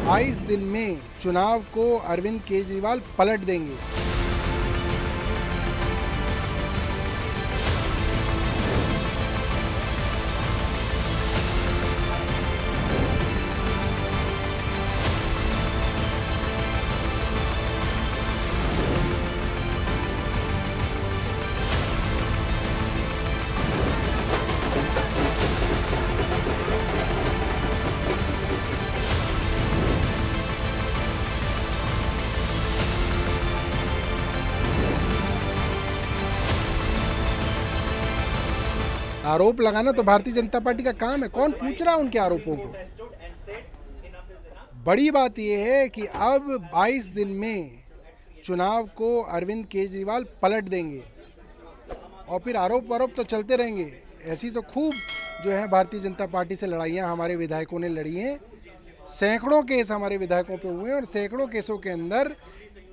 22 दिन में चुनाव को अरविंद केजरीवाल पलट देंगे। आरोप लगाना तो भारतीय जनता पार्टी का काम है, कौन पूछ रहा है उनके आरोपों को। बड़ी बात यह है कि अब 22 दिन में चुनाव को अरविंद केजरीवाल पलट देंगे और फिर आरोप तो चलते रहेंगे। ऐसी तो खूब जो है भारतीय जनता पार्टी से लड़ाइयाँ हमारे विधायकों ने लड़ी हैं। सैकड़ों केस हमारे विधायकों पे हुए हैं और सैकड़ों केसों के अंदर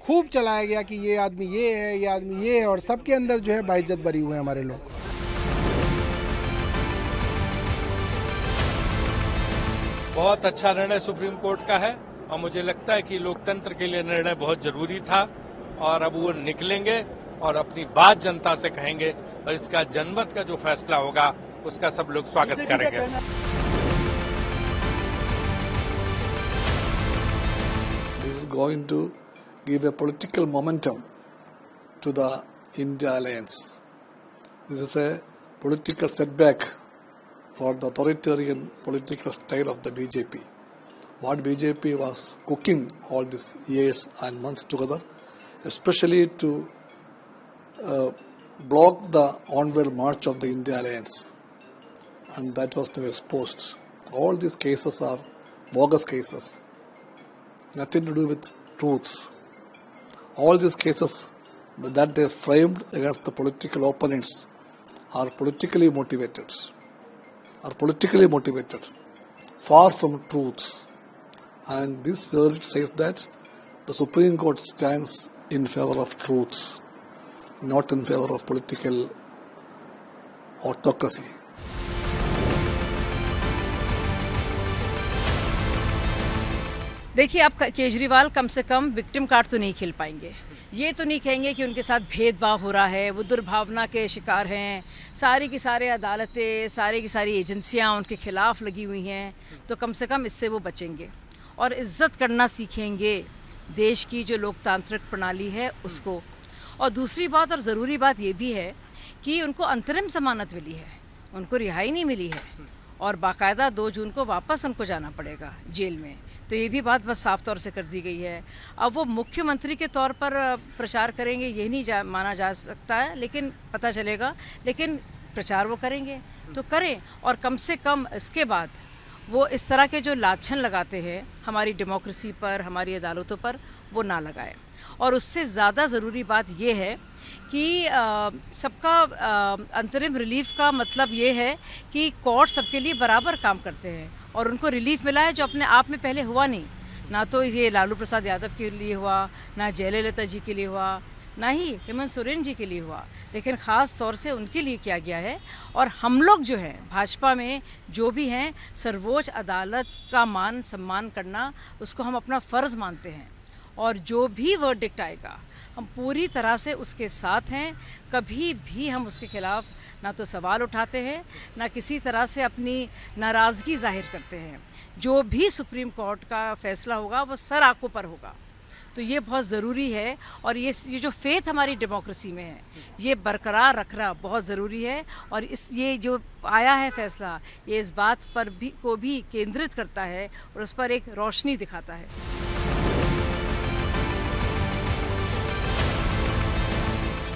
खूब चलाया गया कि ये आदमी ये है, ये आदमी ये है, और सबके अंदर जो है बाइज्जत बरी हुए हैं हमारे लोग। बहुत अच्छा निर्णय सुप्रीम कोर्ट का है और मुझे लगता है कि लोकतंत्र के लिए निर्णय बहुत जरूरी था और अब वो निकलेंगे और अपनी बात जनता से कहेंगे और इसका जनमत का जो फैसला होगा उसका सब लोग स्वागत करेंगे। This is going to give a political momentum to the India alliance. This is a political setback for the authoritarian political style of the BJP. What BJP was cooking all these years and months together, especially to block the onward march of the India alliance, and that was now exposed. All these cases are bogus cases, nothing to do with truths. All these cases that they framed against the political opponents are politically motivated, far from truths. And this verdict says that the Supreme Court stands in favor of truths, not in favor of political autocracy. देखिए, आप केजरीवाल कम से कम victim card तो नहीं खेल पाएंगे। ये तो नहीं कहेंगे कि उनके साथ भेदभाव हो रहा है, वो दुर्भावना के शिकार हैं, सारी की सारी अदालतें, सारी की सारी एजेंसियां उनके खिलाफ लगी हुई हैं, तो कम से कम इससे वो बचेंगे और इज्जत करना सीखेंगे देश की जो लोकतांत्रिक प्रणाली है उसको। और दूसरी बात और ज़रूरी बात ये भी है कि उनको अंतरिम जमानत मिली है, उनको रिहाई नहीं मिली है और बाकायदा 2 जून को वापस उनको जाना पड़ेगा जेल में। तो ये भी बात बस साफ तौर से कर दी गई है। अब वो मुख्यमंत्री के तौर पर प्रचार करेंगे ये नहीं माना जा सकता है, लेकिन पता चलेगा, लेकिन प्रचार वो करेंगे तो करें। और कम से कम इसके बाद वो इस तरह के जो लाछन लगाते हैं हमारी डेमोक्रेसी पर, हमारी अदालतों पर, वो ना लगाए। और उससे ज़्यादा ज़रूरी बात ये है कि सबका अंतरिम रिलीफ का मतलब ये है कि कोर्ट सबके लिए बराबर काम करते हैं और उनको रिलीफ मिला है जो अपने आप में पहले हुआ नहीं। ना तो ये लालू प्रसाद यादव के लिए हुआ, ना जयललिता जी के लिए हुआ, ना ही हेमंत सोरेन जी के लिए हुआ, लेकिन ख़ास तौर से उनके लिए किया गया है। और हम लोग जो हैं भाजपा में जो भी हैं, सर्वोच्च अदालत का मान सम्मान करना उसको हम अपना फ़र्ज़ मानते हैं और जो भी वर्डिक्ट आएगा हम पूरी तरह से उसके साथ हैं। कभी भी हम उसके खिलाफ ना तो सवाल उठाते हैं, ना किसी तरह से अपनी नाराज़गी जाहिर करते हैं। जो भी सुप्रीम कोर्ट का फैसला होगा वो सर आंखों पर होगा। तो ये बहुत ज़रूरी है और ये जो फेथ हमारी डेमोक्रेसी में है ये बरकरार रखना बहुत ज़रूरी है। और ये जो आया है फैसला, ये इस बात पर भी केंद्रित करता है और उस पर एक रोशनी दिखाता है।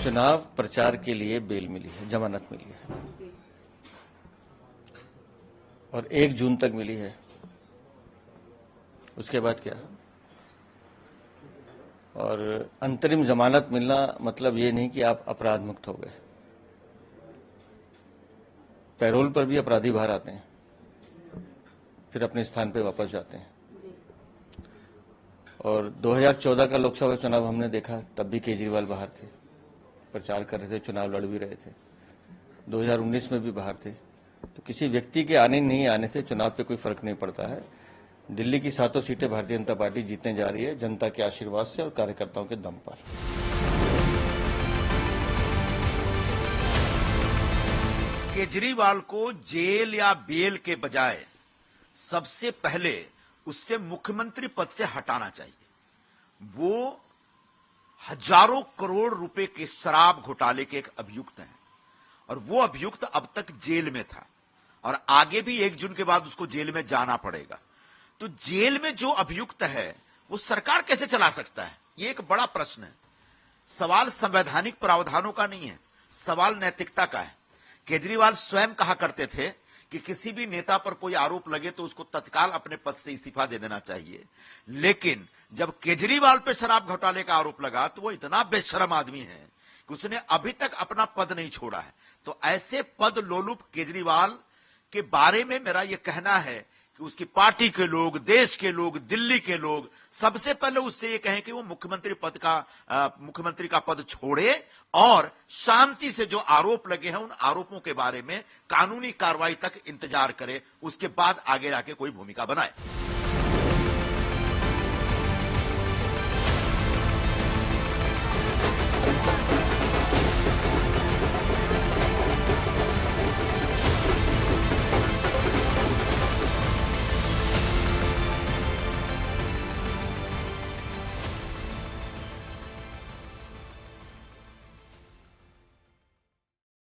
चुनाव प्रचार के लिए बेल मिली है, जमानत मिली है और 1 जून तक मिली है। उसके बाद क्या? और अंतरिम जमानत मिलना मतलब ये नहीं कि आप अपराध मुक्त हो गए। पैरोल पर भी अपराधी बाहर आते हैं, फिर अपने स्थान पे वापस जाते हैं। और 2014 का लोकसभा चुनाव हमने देखा, तब भी केजरीवाल बाहर थे, प्रचार कर रहे थे, चुनाव लड़ भी रहे थे। 2019 में भी बाहर थे। तो किसी व्यक्ति के आने नहीं आने से चुनाव पे कोई फर्क नहीं पड़ता है। दिल्ली की 7 सीटें भारतीय जनता पार्टी जीतने जा रही है, जनता के आशीर्वाद से और कार्यकर्ताओं के दम पर। केजरीवाल को जेल या बेल के बजाय सबसे पहले उससे मुख्यमंत्री पद से हटाना चाहिए। वो हजारों करोड़ रुपए के शराब घोटाले के एक अभियुक्त हैं और वो अभियुक्त अब तक जेल में था और आगे भी 1 जून के बाद उसको जेल में जाना पड़ेगा। तो जेल में जो अभियुक्त है वो सरकार कैसे चला सकता है, ये एक बड़ा प्रश्न है। सवाल संवैधानिक प्रावधानों का नहीं है, सवाल नैतिकता का है। केजरीवाल स्वयं कहा करते थे कि किसी भी नेता पर कोई आरोप लगे तो उसको तत्काल अपने पद से इस्तीफा दे देना चाहिए, लेकिन जब केजरीवाल पे शराब घोटाले का आरोप लगा तो वो इतना बेशर्म आदमी है कि उसने अभी तक अपना पद नहीं छोड़ा है। तो ऐसे पद लोलुप केजरीवाल के बारे में मेरा यह कहना है कि उसकी पार्टी के लोग, देश के लोग, दिल्ली के लोग सबसे पहले उससे ये कहें कि वो मुख्यमंत्री का पद छोड़े और शांति से जो आरोप लगे हैं उन आरोपों के बारे में कानूनी कार्रवाई तक इंतजार करे, उसके बाद आगे जाके कोई भूमिका बनाए।